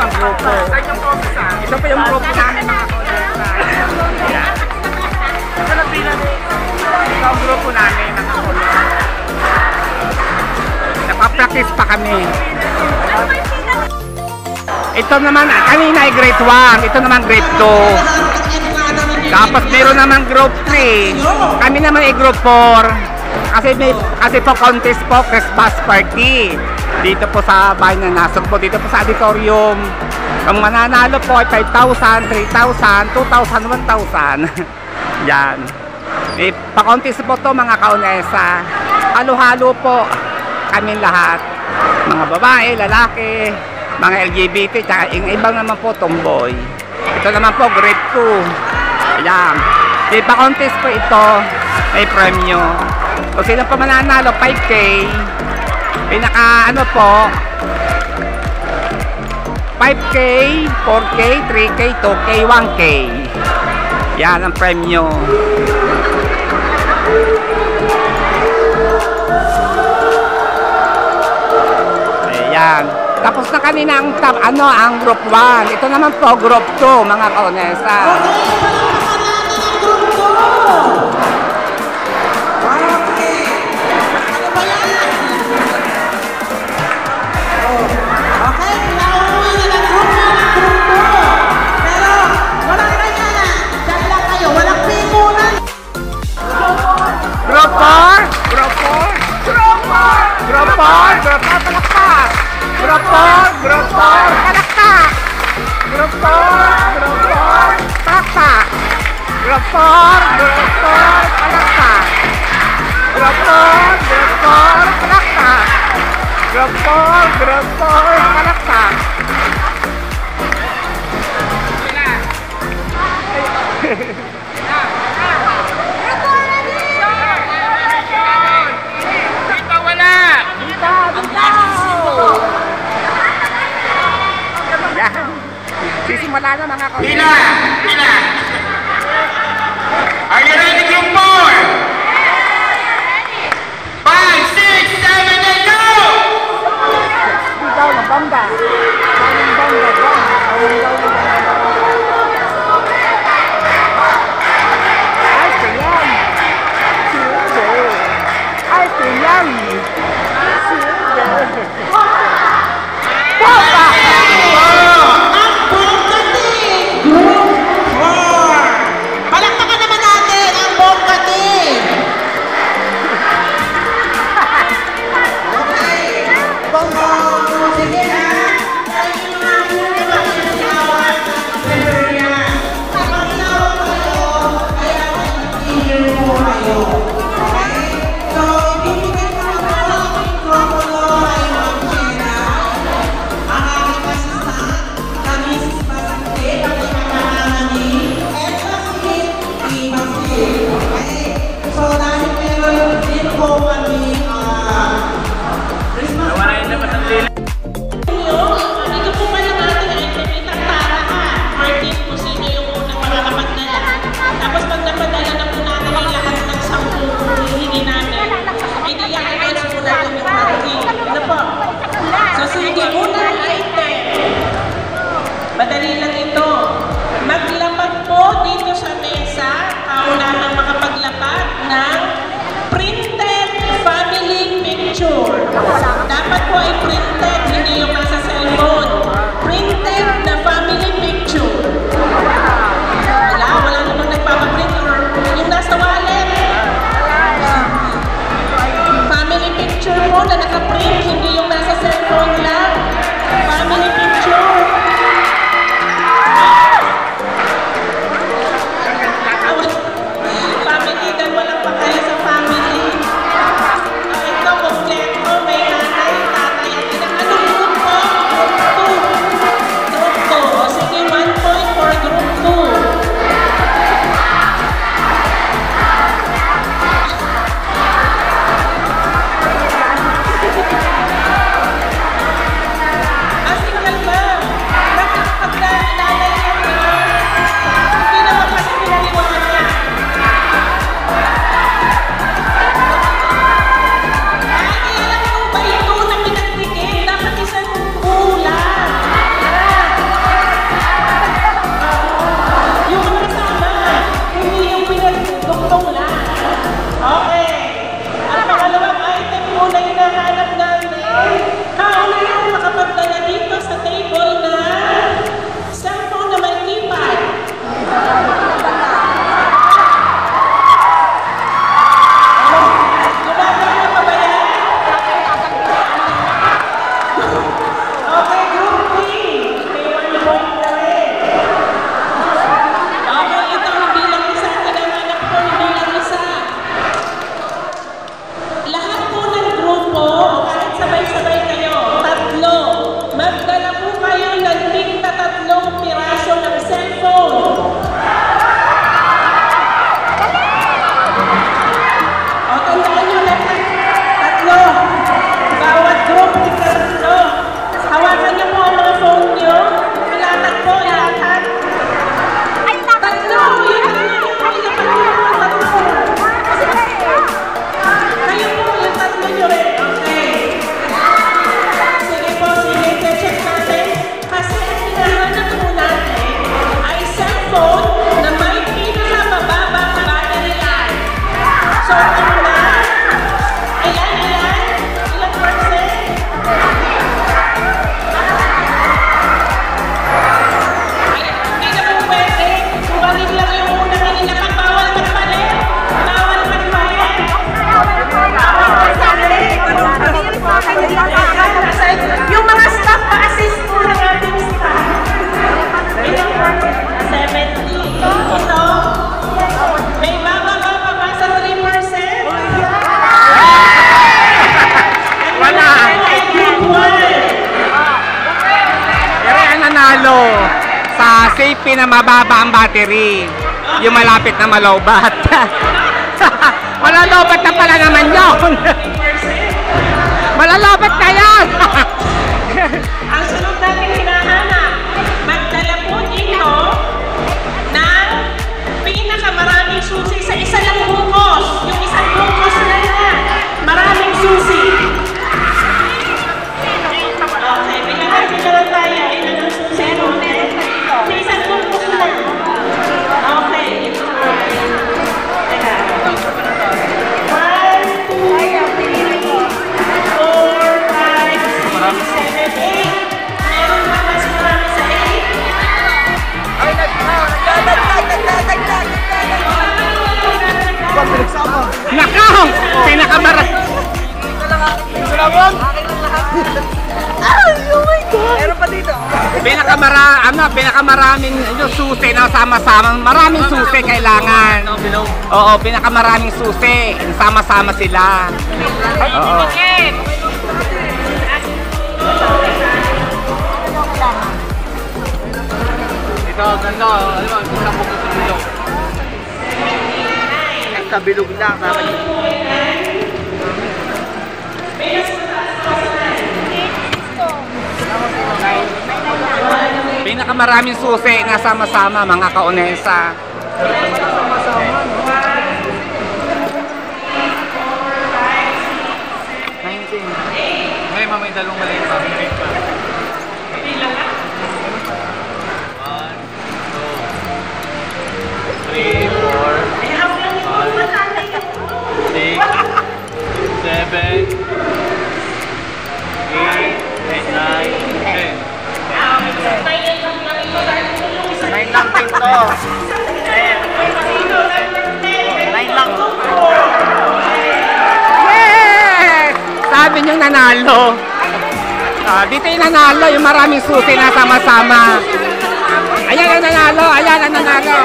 pang grupo. Ito po yung grupo namin mga kaunesa. Yan. Ito ang grupo namin mga kaunesa. Napapractice pa kami. Ito naman, kanina ay grade 1. Ito naman grade 2. Tapos meron naman group 3. Kami naman ay group 4. Kasi po contest po, Christmas party. Dito po sa bahay na nasog po, dito po sa auditorium. Ang mananalo po ay 5,000, 3,000, 2,000, 1,000. Yan. Pa-contest po to mga kaunesa. Halo-halo po kami lahat. Mga babae, lalaki, mga LGBT, tsaka yung ibang naman po tomboy. Ito naman po grade 2. Yan. Pa-contest po ito. May premyo. Kung sino pa mananalo, 5K. Pinaka ano po, 5K, 4K, 3K, 2K, 1K. Yan ang premyo. Ayan. Tapos na kanina ang ang group 1. Ito naman po group 2 mga kaunesa. Sisimula na mga kaunesa. Pila! Pila! Are you ready, group 4? 5, 6, 7, and go! Ikaw na bangga. Ay, kayang. Ay, kayang. Papa! Madali lang ito. Maglapag po dito sa mesa, kaunahang makapaglapag ng printed family picture. Dapat po ay printed, hindi yung nasa cellphone. Printed na family picture. Wala namang nagpapaprint or yung nasa wallet. Family picture po na nakaprint, hindi yung nasa cellphone lang. Family picture. Ito, kompleto, may nanay, tatay, at nanalo sa safety na mababa ang battery. Yung malapit na malowbat. Malalobat na pala naman yun. Malalobat na yan. Ang sunod natin hinahanap, magdala po dito ng pinakamaraming susi sa isa lang bungkos. Yung isang bungkos na yan. Maraming susi. Okay, bilangan tayo. Ilan ang susi mo? May isang bungkos na. Okay. Teka. 1, 2, 3, 4, 5, 6, 7, 8. Meron pa mas marami sa 8. Nakaw! Pinakamara... Meron pa dito. Pinakamaraming yung susi na sama-sama. Maraming susi kailangan. Oo, pinakamaraming susi. Sama-sama sila. Oo. Ito, ganda. Alam mo, gusto ko sa bilog. Sa bilog lang. Pinakamaraming susi na sama-sama mga kaonesa. Ngayon, may dalawang maliit pa. 1, 2, 3, 4, 5, 6, 7, 8, 9, 10. Nine lang din to. Nine lang. Yes! Sabi niyong nanalo. Dito yung nanalo, yung maraming susi na sama-sama. Ayan ang nanalo, ayan ang nanalo.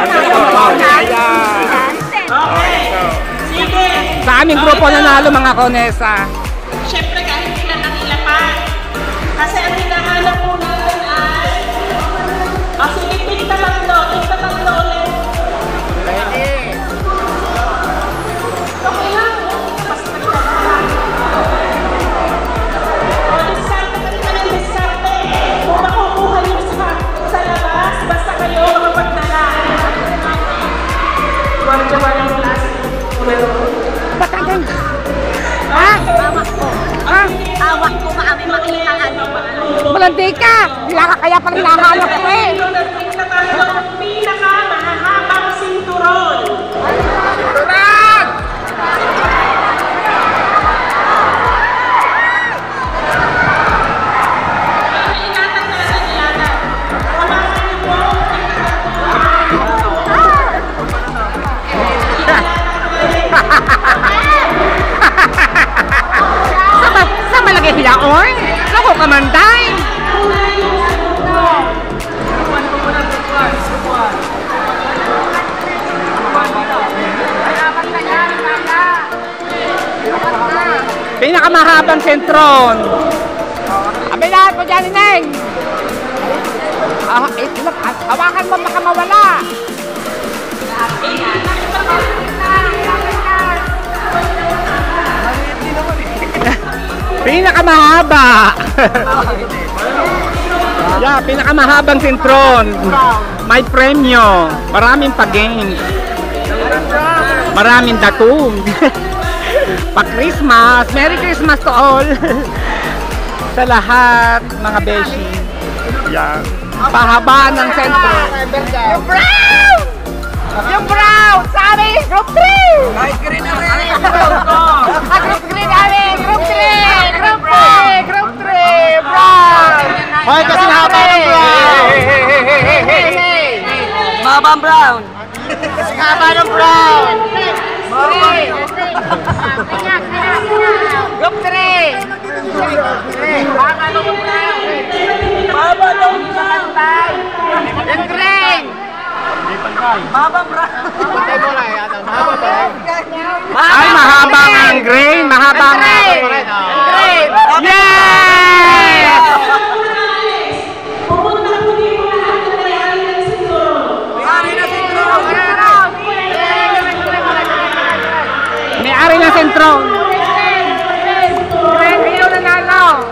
Ayan. Okay. Sige. Sa aming grupo nanalo mga konesa. Siyempre kahit ilan ang ilapan. Kasi ang hinahanap po natin ay... sige, tigta tatlo ulit. Okay lang. Basta nagdala. Diskarte ka rin ng diskarte. Kung makukuha niyo sa labas, basta kayo makapagdala. Guardia ba ng klase? Batagan! Ha? Awak ko kami makita ano ba? Malandi ka! Kaya pala hinahanap ko eh! Ang pinaka-mahahabang sinturon. Turan! Ingatan natin yan. Hawakan niyo po. Sa malagay hilaon? Naku kamanday! Pinakamahabang sentron. Abilahan mo dyan, Ineng. Hawakan mo baka mawala. Pinakamahaba. Yeah, pinakamahabang sentron. May premyo. Maraming pa-games. Maraming datum. Pa-Christmas! Merry Christmas to all! Sa lahat, mga beshi. Yan. Pahabaan ng sentro. Yung brown! Yung brown! Sabi, group 3! Kahit green na rin. Group 3 namin! Group 3! Group 3! Group 3! Brown! Hoy, kasi haba ng brown. Mabang brown. Kasi haba ng brown! Group 3! Haba ng brown! Haba ng brown! Yung green! Mabang brown. Ay, mahaba nga ang grain! Mahaba nga! Green! Yes! Pumunta po dito sentron. Ayaw nanalo.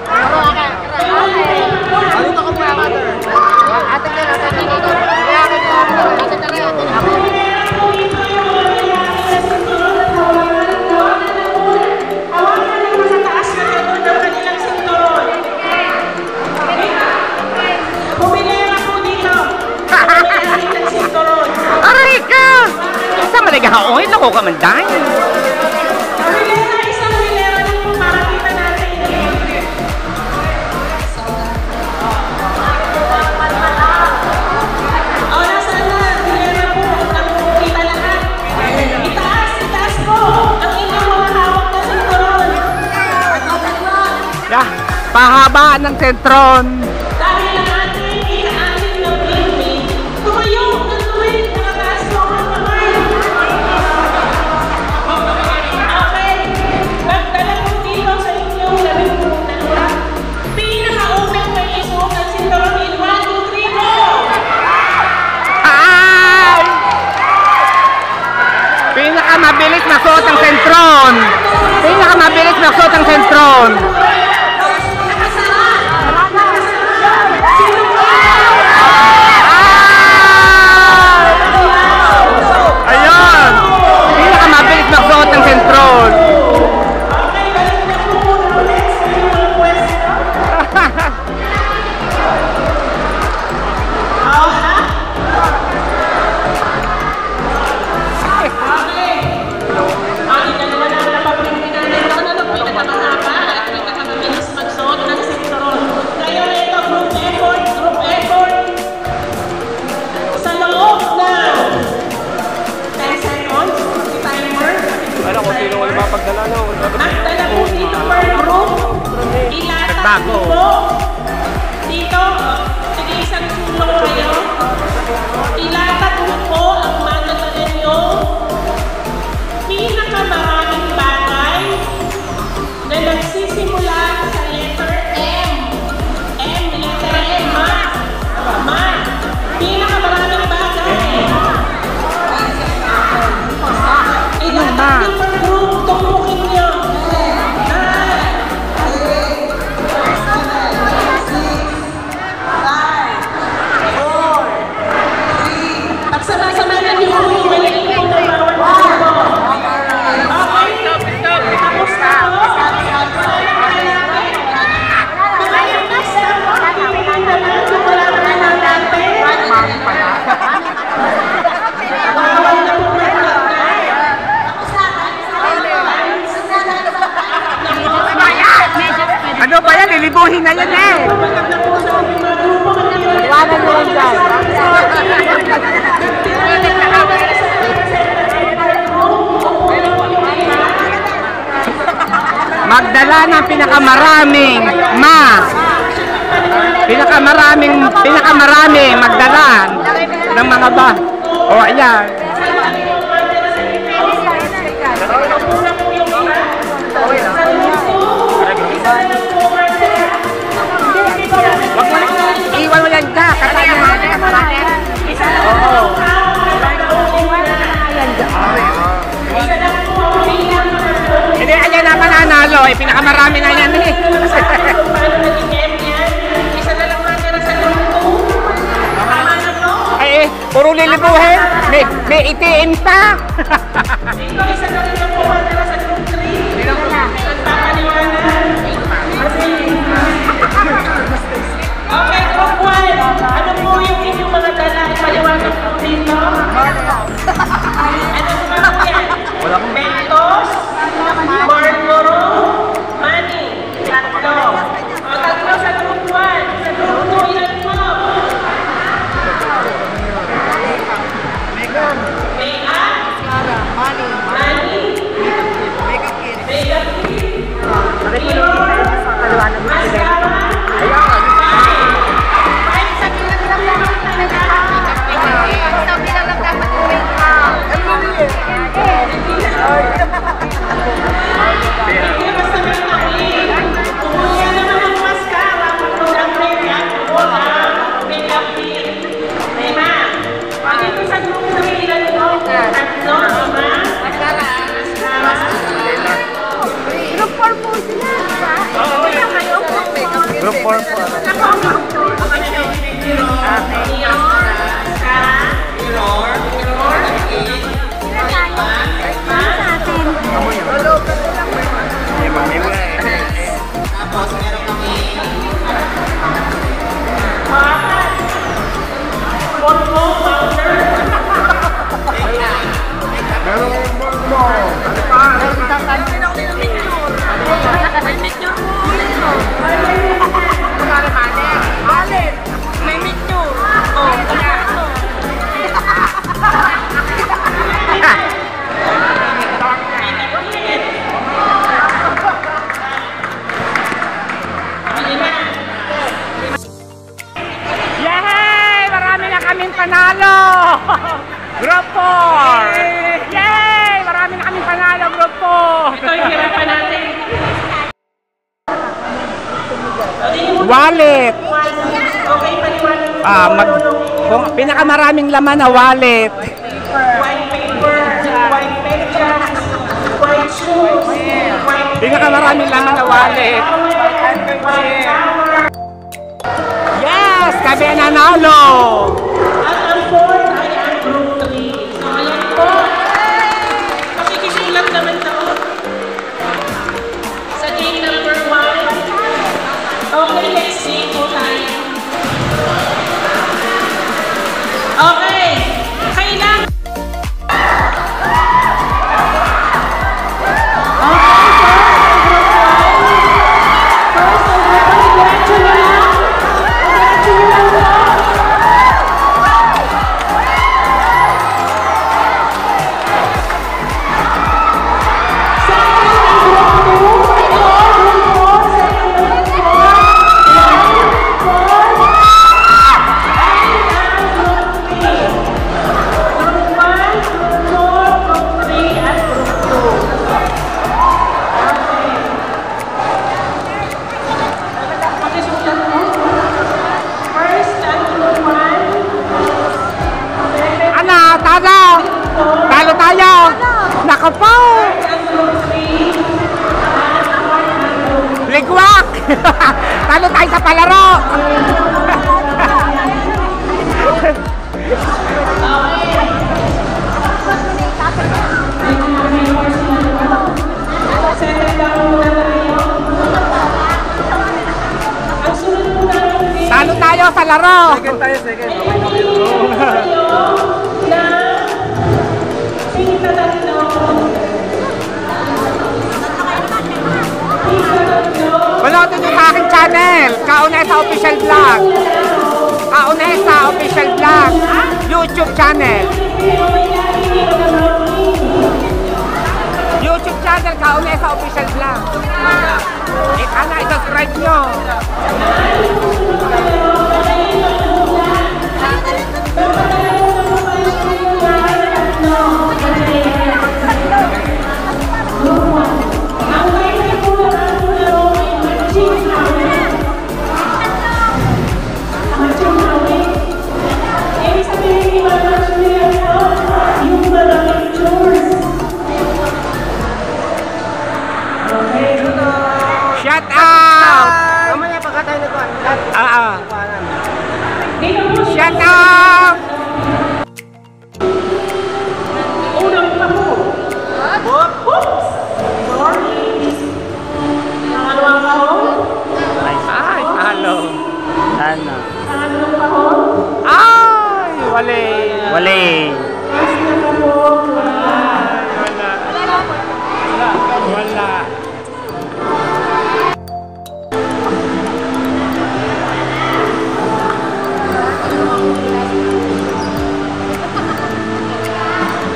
Aray ka! Sa maligahaoy, lako ka man dahil. Isang hilera lang po para kita natin. O, nasaan na? Hilera po. Kita lahat. Itaas po. Ang inyong mga hawak na sentron. Pahaba ng sentron. Dahil ang ating inaanin ng bling-bling, tumayo ng tuwid, nakataas po ang kamay. Okay. Magdala po dito sa inyong labing dalawa. Pinakaunang may isuot ng sentron in 1, 2, 3, go! Ay! Pinakamabilis na suot ang sentron. Pinakamabilis na suot ang sentron. Ayun! Pinakamabilis na suot ang sentron. Okay, balik na po ulit sa inyong pwesto. Oh, ha? Okay. Ang dalawa na napaprintin natin ito. Ano pinakamahaba at pinakamabilis magsuot ng sentron. Ngayon ito, group effort. Sa loob ng 10 seconds, timer. Ano kung sino wala mapagdala, no? Magdala po dito per group. Ilatag po. Dito, sige isang sulong kayo. Ilatag mo po ang madadala nyo. Pinakamaraming bagay na nagsisimula sa letter M. Letter M, math. Pinakamaraming bagay. Ilatag nyo per group, tumukin nyo. Pagsama-sama na niyo po yung maliit ng bawat grupo. Okay? Tapos na po. Mga yung next na po, pipiliin naman kung wala pa na natin. Bawal na po magkakay. Ano ba yan? Lilibuhin na yan eh. Pagkat na po sa aming mga grupo, Iwanan mo yan dyan. Magdala ng pinakamaraming pinakamaraming magdala ng mga ba. O ayan. Wag mo iwan mo yan ka. Katayin mo. Oo. Hindi, ayan naman nanalo. Pinakamarami na yan eh. Isa na lang natira sa grupo. Tama na po. Ay, puro lilibuhin. May itiin pa. Dito, isa na lang po natira sa group 3. Nagpapaliwanag. Okay, group 1. Ano po yung inyong mga dala? Ipaliwanag po dito. Ano po ba po yan? Mentos, Marlboro, Money. Tatlo. O, tatlo sa group 1. Sa group 2, ilan po? Mega, Money, panalo! Group 4! Yay! Marami na kami panalo, Group 4! Ito yung hirapan natin. Wallet! Okay, paliwanag. Kung pinakamaraming laman na wallet. White paper, white pencils, white shoes, white Pinakamaraming laman na wallet. Yes! Kami ang nanalo! At ang fourth ay ang group 3. So, ayan po. Makikisulat naman daw sa game number 1. Okay, let's see po tayo. Okay, kailangan. Talo tayo! Nako po! Ligwak! Talo tayo sa palaro! Talo tayo sa laro! Second tayo, second. Panoodin nyo sa aking channel, Kaunesa Official Vlog. Kaunesa Official Vlog, YouTube channel. YouTube channel, Kaunesa Official Vlog. I-subscribe nyo. Shout out! Mamaya pagka tayo nagkuhan. Shout out! Unang pako. Oops! Sorry. Pangalawang pako. Ay, talo. Ano? Pangalawang pako. Ay, wali. Wali. Last na pako. Wala.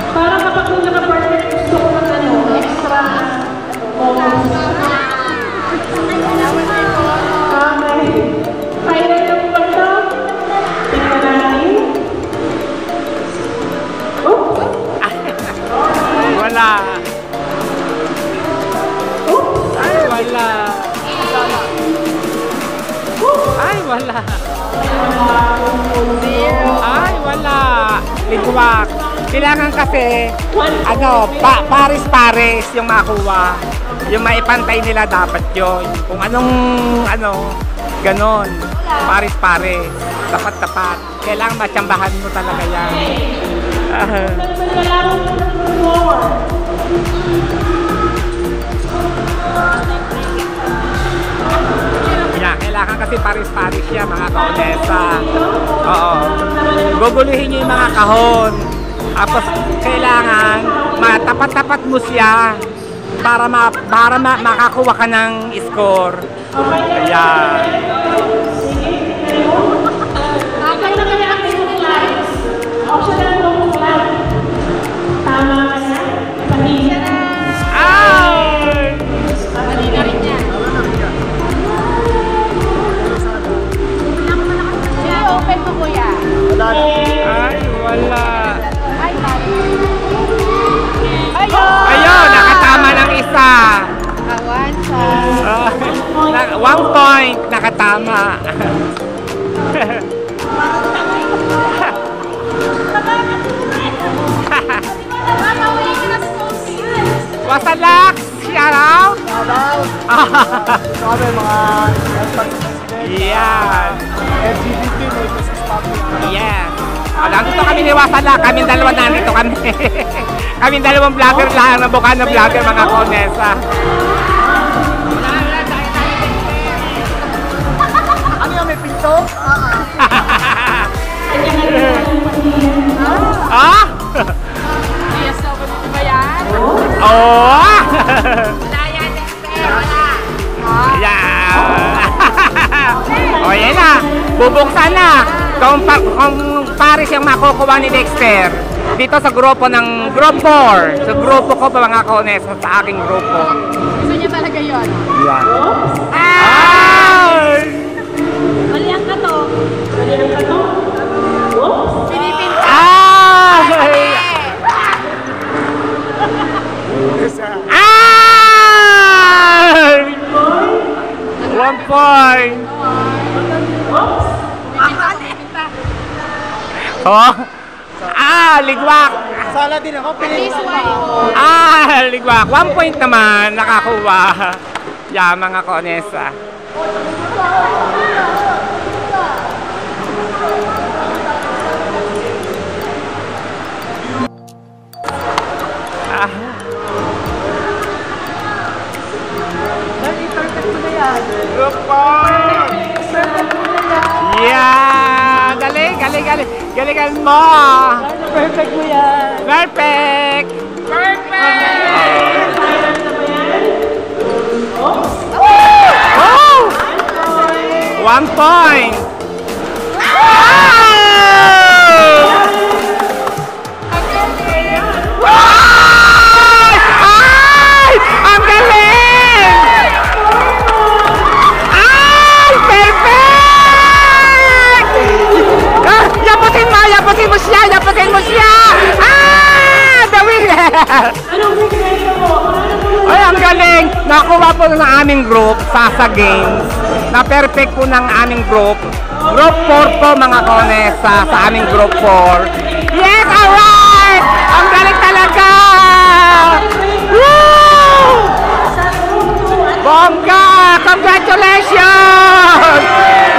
Para kapag may naka-partner, gusto ko ng extra bonus. Okay. Final number to. Tingnan natin. Oops! Wala. Oops! Ay, wala. Ay, wala. Ay, wala. Ligwak. Kailangan kasi, pares-pares yung makuha. Yung maipantay nila dapat yun. Kung anong, ganon. Pares-pares. Tapat-tapat. Kailangan matsambahan mo talaga yan. Nagsasalang more. Yeah, kailangan kasi pares-pares siya mga kaunesa. Oo. Guguluhin niyo yung mga kahon. Tapos kailangan matapat-tapat mo siya para makakuha ka ng score. Ayan. Ikaw na kaya ang slides. Optional mo flat. Tama ka na? Pahina. Ay! Malina rin yan. Open mo kuya. Ay! Wala. Ayun! Ayun, nakatama ng isa. Kawan sa... 1 point, nakatama. Wasalak! Shout out! Sabi mga Yan! LGBT may business copy. Yes! Nandito kami ni Wasalak, kami dalawa nandito kami. Kami dalawang vlogger lang, nabuka na vlogger mga konesa. Ano yung may pinto? Ah? Ba yan? Oh! Wala yan, Dexter. Wala. Yeah! O yan na, bubuksan na. Kung Paris yung makukuha ni Dexter dito sa grupo ng Group 4. Sa grupo ko pa mga konesa, sa aking grupo. Gusto niya talaga yun. Yan. Ay! Maliang ka to. Pinipinta. Ay! Ay! 1 point. Pinipinta. Oh. Ligwak. Sala din ako, This pinito. one. Ligwak. 1 point naman nakakuha. Yeah, mga konesa. Yeah! Galing, galing, galing. Galingan mo! Perfect mo yan. Perfect! Oh! 1 point! Ay! Ang galing! Ay! Perfect! Yaputin mo siya! Yaputin mo siya! The winner! Ay, ang galing! Nakuha po ng aming group, Sasa Games, na perfect po ng aming group. Group 4 po mga konesa, sa aming group 4. Yes, alright! Ang galing talaga! Woo! Bongga! Congratulations!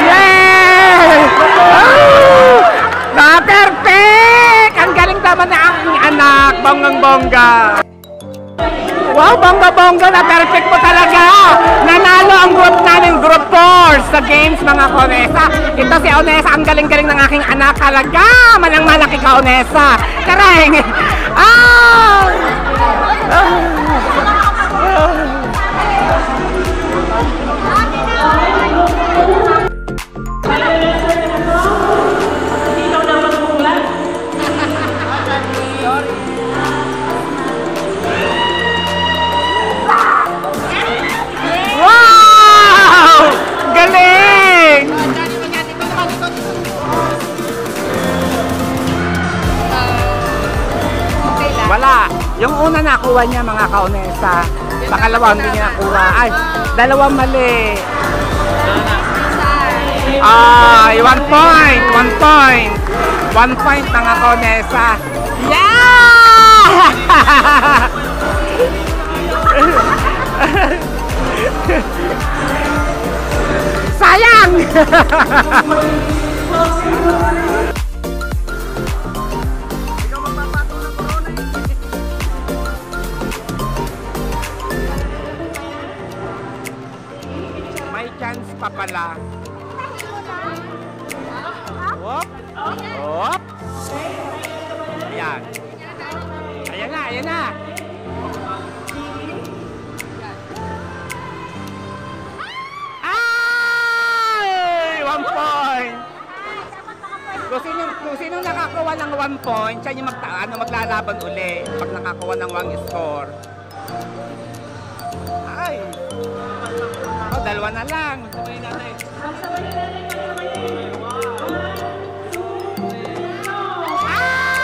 Yes! Oh! Na-perfect! Ang galing naman na aking anak, bonggang-bongga. Wow, bongga-bongga, na-perfect mo talaga! Nanalo ang group namin, group 4 sa games mga konesa. Ito si Onesa, ang galing-galing ng aking anak talaga! Manang-malaki ka, Onesa! Kareng! Wow! Galing! Wala. Yung una nakuha niya mga kaunesa. Pangalawa hindi niya nakuha. Ay, dalawang mali. Ay, 1 point! 1 point! 1 point mga kaunesa. Yeah! Sayang! May chance pa pala. Whoop! Whoop! Ayan. Ayan na, ayan na. Ay! 1 point! Kung sino nakakuha ng 1 point, siya yung maglalaban uli pag nakakuha ng 1 score. Ay! Oh, dalawa na lang. Sabay natin. Ah!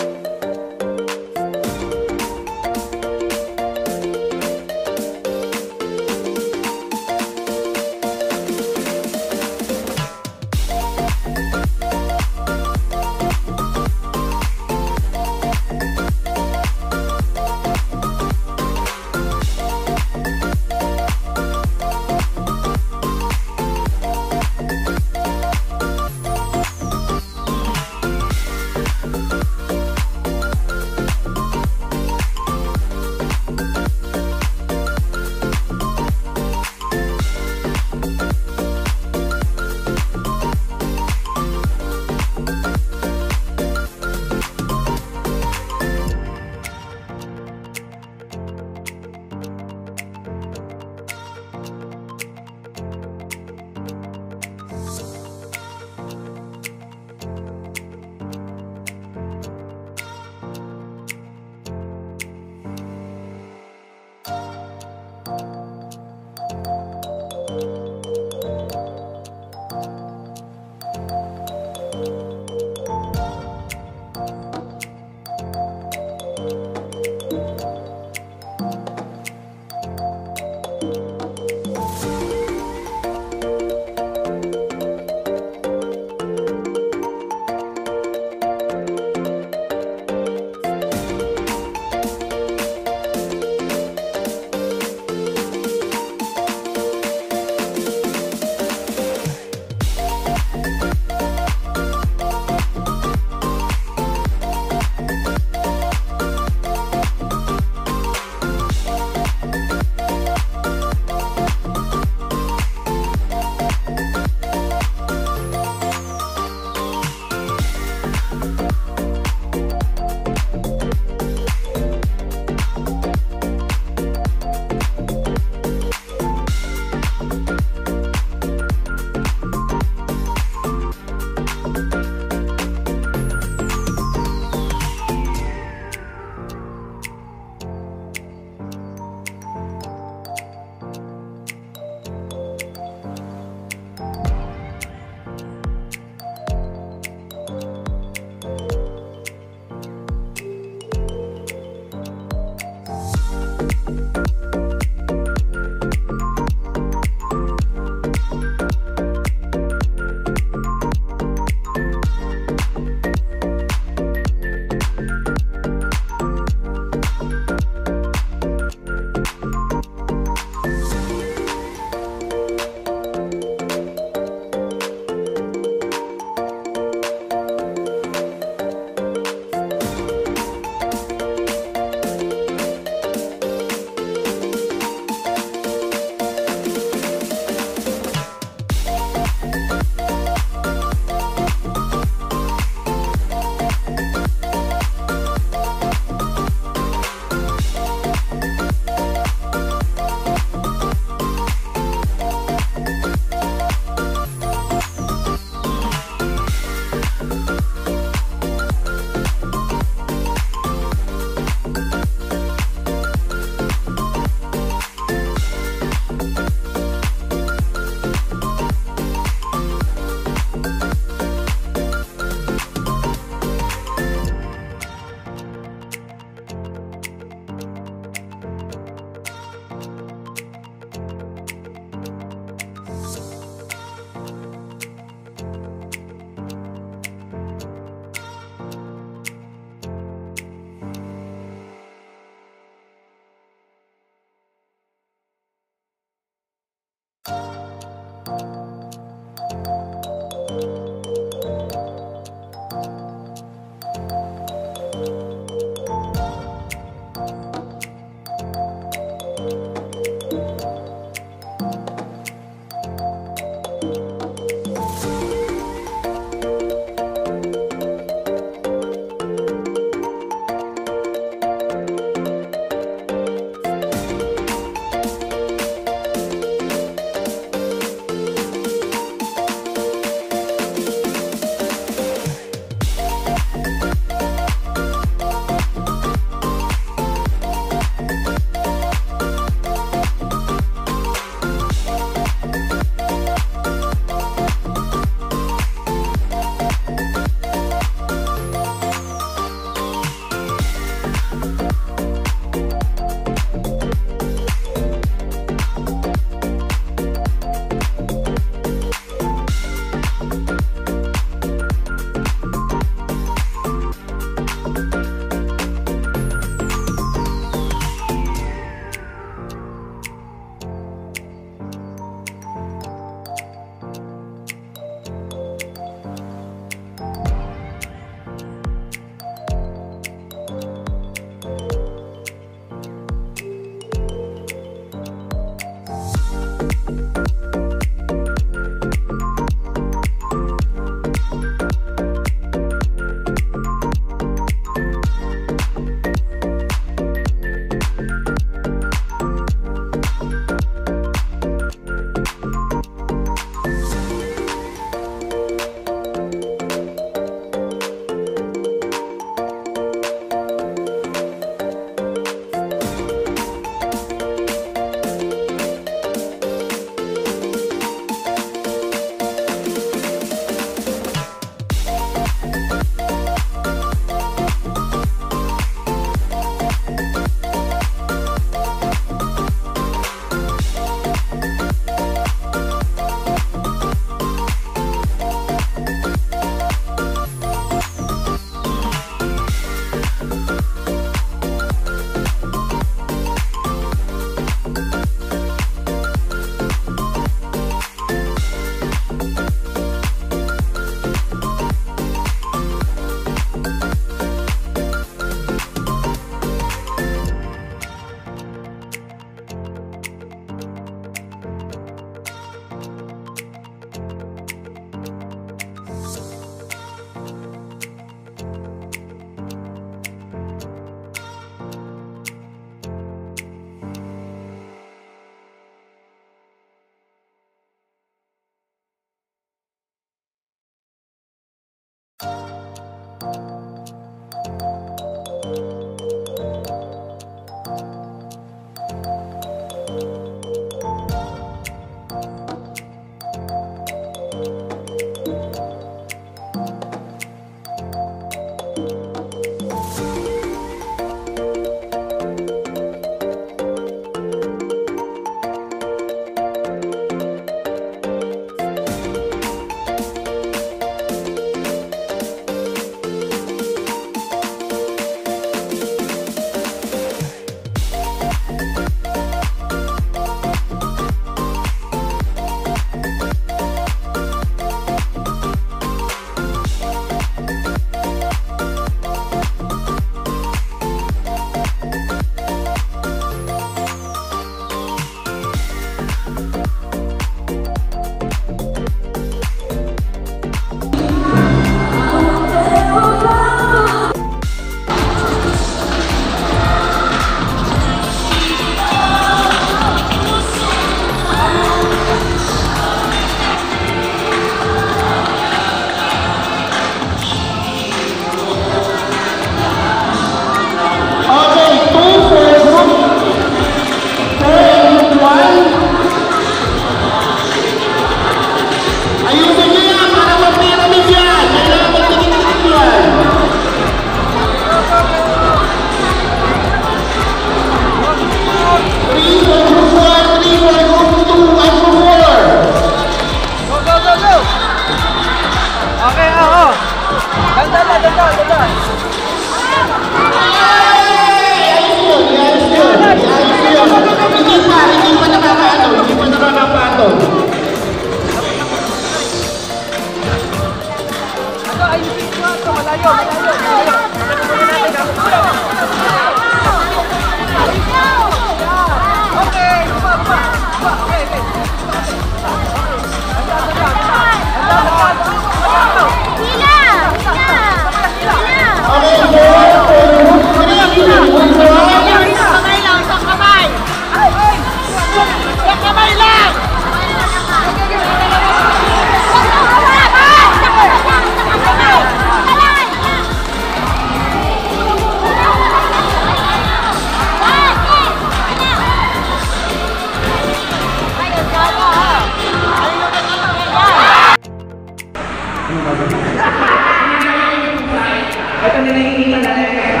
Ito na nakikita natin.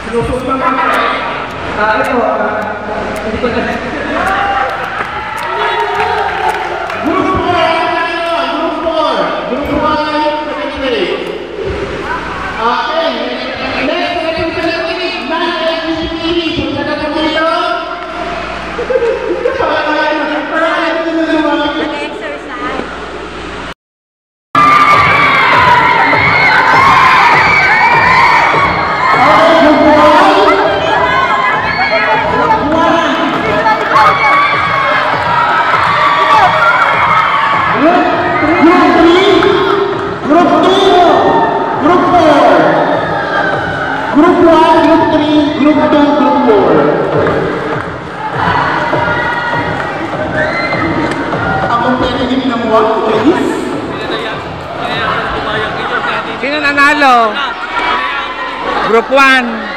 Sinusok pa mga. Ito, hindi ko na. Group 4, Group 1, secondary. Okay, next, second secondary, non-LGBT, punta na kami dito. Sino nanalo? Group 1.